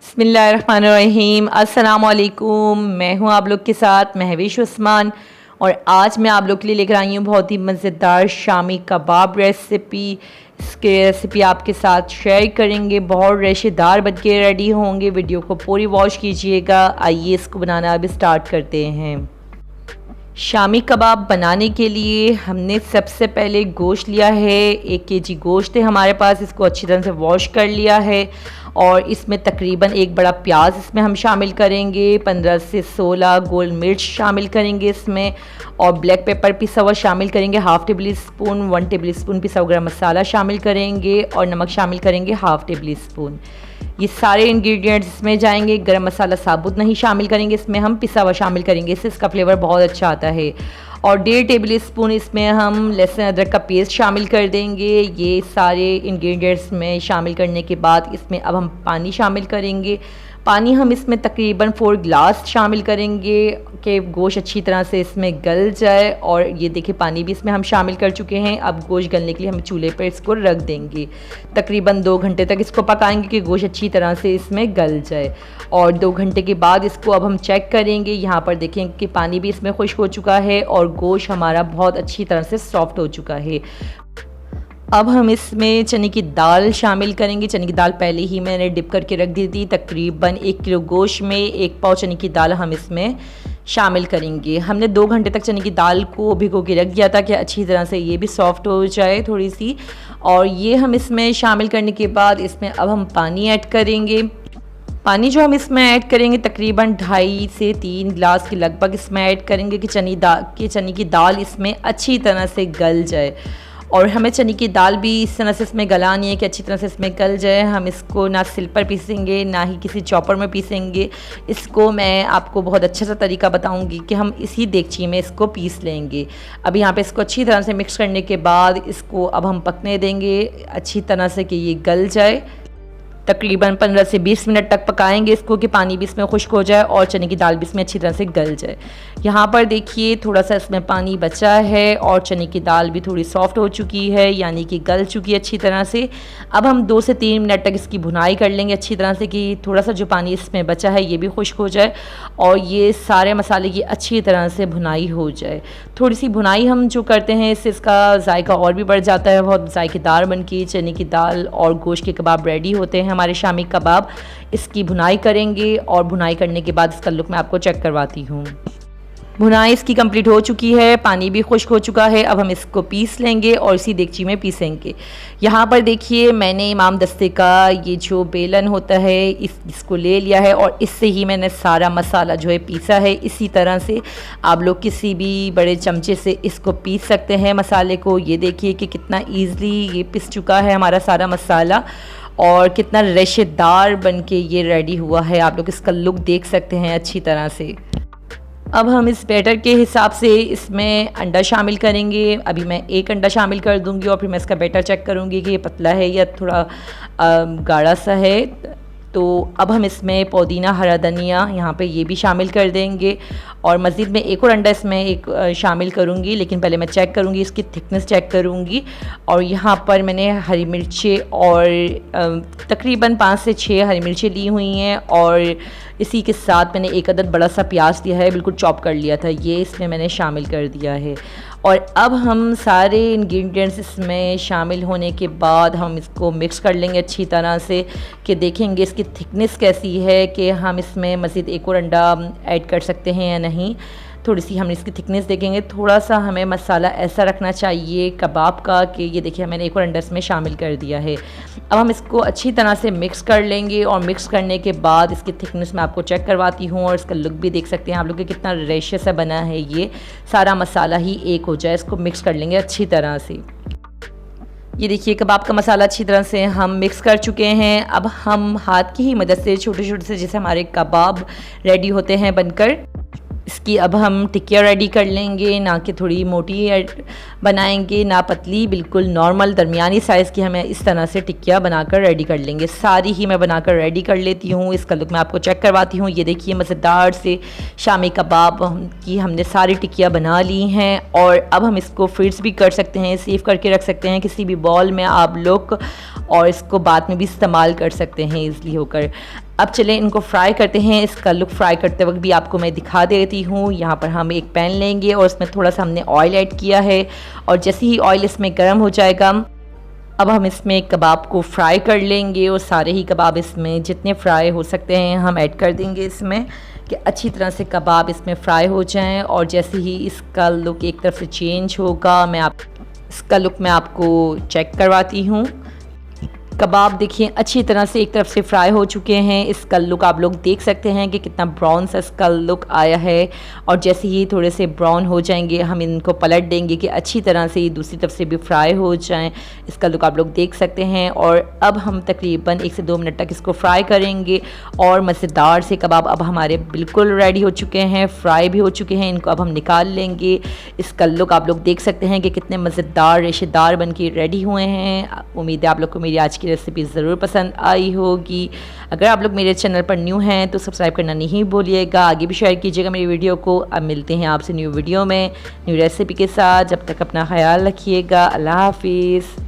बिस्मिल्लाहिर्रहमानिर्रहीम। अस्सलाम वालेकुम। मैं हूं आप लोग के साथ महविश उस्मान और आज मैं आप लोग के लिए लेकर आई हूं बहुत ही मज़ेदार शामी कबाब रेसिपी। इसकी रेसिपी आपके साथ शेयर करेंगे, बहुत रेशेदार बन के रेडी होंगे। वीडियो को पूरी वॉच कीजिएगा। आइए इसको बनाना अब स्टार्ट करते हैं। शामी कबाब बनाने के लिए हमने सबसे पहले गोश्त लिया है। 1 केजी गोश्त है हमारे पास। इसको अच्छी तरह से वॉश कर लिया है और इसमें तकरीबन एक बड़ा प्याज इसमें हम शामिल करेंगे। 15 से 16 गोल मिर्च शामिल करेंगे इसमें और ब्लैक पेपर पिसा हुआ शामिल करेंगे half table spoon. 1 table spoon पिसा हुआ गरम मसाला शामिल करेंगे और नमक शामिल करेंगे हाफ़ टेबल स्पून। ये सारे इंग्रेडिएंट्स इसमें जाएंगे। गरम मसाला साबुत नहीं शामिल करेंगे, इसमें हम पिसा हुआ शामिल करेंगे, इससे इसका फ्लेवर बहुत अच्छा आता है। और 1.5 टेबल स्पून इसमें हम लहसुन अदरक का पेस्ट शामिल कर देंगे। ये सारे इंग्रेडिएंट्स में शामिल करने के बाद इसमें अब हम पानी शामिल करेंगे। पानी हम इसमें तकरीबन 4 गिलास शामिल करेंगे कि गोश्त अच्छी तरह से इसमें गल जाए। और ये देखिए पानी भी इसमें हम शामिल कर चुके हैं। अब गोश्त गलने के लिए हम चूल्हे पर इसको रख देंगे। तकरीबन 2 घंटे तक इसको पकाएंगे कि गोश्त अच्छी तरह से इसमें गल जाए। और 2 घंटे के बाद इसको अब हम चेक करेंगे। यहाँ पर देखें कि पानी भी इसमें खुश्क हो चुका है और गोश्त हमारा बहुत अच्छी तरह से सॉफ्ट हो चुका है। अब हम इसमें चने की दाल शामिल करेंगे। चने की दाल पहले ही मैंने डिप करके रख दी थी। तकरीबन 1 किलो गोश्त में 1 पाव चने की दाल हम इसमें शामिल करेंगे। हमने 2 घंटे तक चने की दाल को भिगो के रख दिया था कि अच्छी तरह से ये भी सॉफ्ट हो जाए थोड़ी सी। और ये हम इसमें शामिल करने के बाद इसमें अब हम पानी ऐड करेंगे। पानी जो हम इसमें ऐड करेंगे तकरीबन 2.5 से 3 गिलास के लगभग इसमें ऐड करेंगे कि चने की दाल इसमें अच्छी तरह से गल जाए। और हमें चने की दाल भी इस तरह से इसमें गलानी है कि अच्छी तरह से इसमें गल जाए। हम इसको ना सिल पर पीसेंगे ना ही किसी चॉपर में पीसेंगे। इसको मैं आपको बहुत अच्छा सा तरीका बताऊंगी कि हम इसी देगची में इसको पीस लेंगे। अब यहाँ पे इसको अच्छी तरह से मिक्स करने के बाद इसको अब हम पकने देंगे अच्छी तरह से कि ये गल जाए। तकरीबन 15 से 20 मिनट तक पकाएंगे इसको कि पानी भी इसमें खुश्क हो जाए और चने की दाल भी इसमें अच्छी तरह से गल जाए। यहाँ पर देखिए थोड़ा सा इसमें पानी बचा है और चने की दाल भी थोड़ी सॉफ्ट हो चुकी है, यानी कि गल चुकी है अच्छी तरह से। अब हम 2 से 3 मिनट तक इसकी भुनाई कर लेंगे अच्छी तरह से कि थोड़ा सा जो पानी इसमें बचा है ये भी खुश्क हो जाए और ये सारे मसाले की अच्छी तरह से भुनाई हो जाए। थोड़ी सी भुनाई हम जो करते हैं इससे इसका जायका और भी बढ़ जाता है, बहुत जायकेदार बन के चने की दाल और गोश्त के कबाब रेडी होते हैं हमारे शामी कबाब। इसकी भुनाई करेंगे और भुनाई करने के बाद इसका लुक मैं आपको चेक करवाती हूँ। भुनाई इसकी कंप्लीट हो चुकी है, पानी भी खुश्क हो चुका है। अब हम इसको पीस लेंगे और इसी देगची में पीसेंगे। यहाँ पर देखिए मैंने इमाम दस्ते का ये जो बेलन होता है इसको ले लिया है और इससे ही मैंने सारा मसाला जो है पीसा है। इसी तरह से आप लोग किसी भी बड़े चमचे से इसको पीस सकते हैं मसाले को। ये देखिए कि कितना ईज़िली ये पिस चुका है हमारा सारा मसाला और कितना रेशेदार बन के ये रेडी हुआ है। आप लोग इसका लुक देख सकते हैं अच्छी तरह से। अब हम इस बैटर के हिसाब से इसमें अंडा शामिल करेंगे। अभी मैं 1 अंडा शामिल कर दूंगी और फिर मैं इसका बैटर चेक करूंगी कि ये पतला है या थोड़ा गाढ़ा सा है। तो अब हम इसमें पुदीना, हरा धनिया यहाँ पे ये भी शामिल कर देंगे और मज़ीद में 1 और अंडा इसमें एक शामिल करूँगी, लेकिन पहले मैं चेक करूँगी इसकी थिकनेस चेक करूँगी। और यहाँ पर मैंने हरी मिर्चें और तकरीबन 5 से 6 हरी मिर्चें ली हुई हैं और इसी के साथ मैंने 1 अदद बड़ा सा प्याज दिया है, बिल्कुल चॉप कर लिया था, ये इसमें मैंने शामिल कर दिया है। और अब हम सारे इंग्रेडिएंट्स इसमें शामिल होने के बाद हम इसको मिक्स कर लेंगे अच्छी तरह से कि देखेंगे इसकी थिकनेस कैसी है कि हम इसमें मज़ीद 1 और अंडा ऐड कर सकते हैं या नहीं। थोड़ी सी हम इसकी थिकनेस देखेंगे। थोड़ा सा हमें मसाला ऐसा रखना चाहिए कबाब का कि ये देखिए मैंने 1 और अंडा इसमें शामिल कर दिया है। अब हम इसको अच्छी तरह से मिक्स कर लेंगे और मिक्स करने के बाद इसकी थिकनेस मैं आपको चेक करवाती हूँ और इसका लुक भी देख सकते हैं आप लोग कि कितना रेशे सा बना है। ये सारा मसाला ही एक हो जाए, इसको मिक्स कर लेंगे अच्छी तरह से। ये देखिए कबाब का मसाला अच्छी तरह से हम मिक्स कर चुके हैं। अब हम हाथ की ही मदद से छोटे छोटे से जैसे हमारे कबाब रेडी होते हैं बनकर, इसकी अब हम टिक्किया रेडी कर लेंगे, ना कि थोड़ी मोटी बनाएंगे ना पतली, बिल्कुल नॉर्मल दरमियानी साइज़ की हमें इस तरह से टिक्किया बनाकर रेडी कर लेंगे। सारी ही मैं बनाकर रेडी कर लेती हूँ। इसका लुक मैं आपको चेक करवाती हूँ। ये देखिए मज़ेदार से शामी कबाब की हमने सारी टिक्किया बना ली हैं और अब हम इसको फ्रीज़ भी कर सकते हैं, सेव करके रख सकते हैं किसी भी बॉल में आप लोग, और इसको बाद में भी इस्तेमाल कर सकते हैं ईज़िली होकर। अब चलें इनको फ्राई करते हैं। इसका लुक फ्राई करते वक्त भी आपको मैं दिखा देती हूँ। यहाँ पर हम एक पैन लेंगे और उसमें थोड़ा सा हमने ऑयल ऐड किया है और जैसे ही ऑयल इसमें गर्म हो जाएगा अब हम इसमें कबाब को फ्राई कर लेंगे और सारे ही कबाब इसमें जितने फ्राई हो सकते हैं हम ऐड कर देंगे इसमें, कि अच्छी तरह से कबाब इसमें फ्राई हो जाएं। और जैसे ही इसका लुक एक तरफ से चेंज होगा इसका लुक मैं आपको चेक करवाती हूँ। कबाब देखिए अच्छी तरह से एक तरफ से फ्राई हो चुके हैं। इसका लुक आप लोग देख सकते हैं कि कितना ब्राउन सा इसका लुक आया है। और जैसे ही थोड़े से ब्राउन हो जाएंगे हम इनको पलट देंगे कि अच्छी तरह से दूसरी तरफ से भी फ्राई हो जाएं। इसका लुक आप लोग देख सकते हैं। और अब हम तकरीबन 1 से 2 मिनट तक इसको फ्राई करेंगे और मज़ेदार से कबाब अब हमारे बिल्कुल रेडी हो चुके हैं, फ्राई भी हो चुके हैं। इनको अब हम निकाल लेंगे। इसका लुक आप लोग देख सकते हैं कि कितने मज़ेदार रेशेदार बन के रेडी हुए हैं। उम्मीद है आप लोग को मेरी आज की रेसिपी ज़रूर पसंद आई होगी। अगर आप लोग मेरे चैनल पर न्यू हैं तो सब्सक्राइब करना नहीं भूलिएगा, आगे भी शेयर कीजिएगा मेरी वीडियो को। अब मिलते हैं आपसे न्यू वीडियो में न्यू रेसिपी के साथ। जब तक अपना ख्याल रखिएगा। अल्लाह हाफिज़।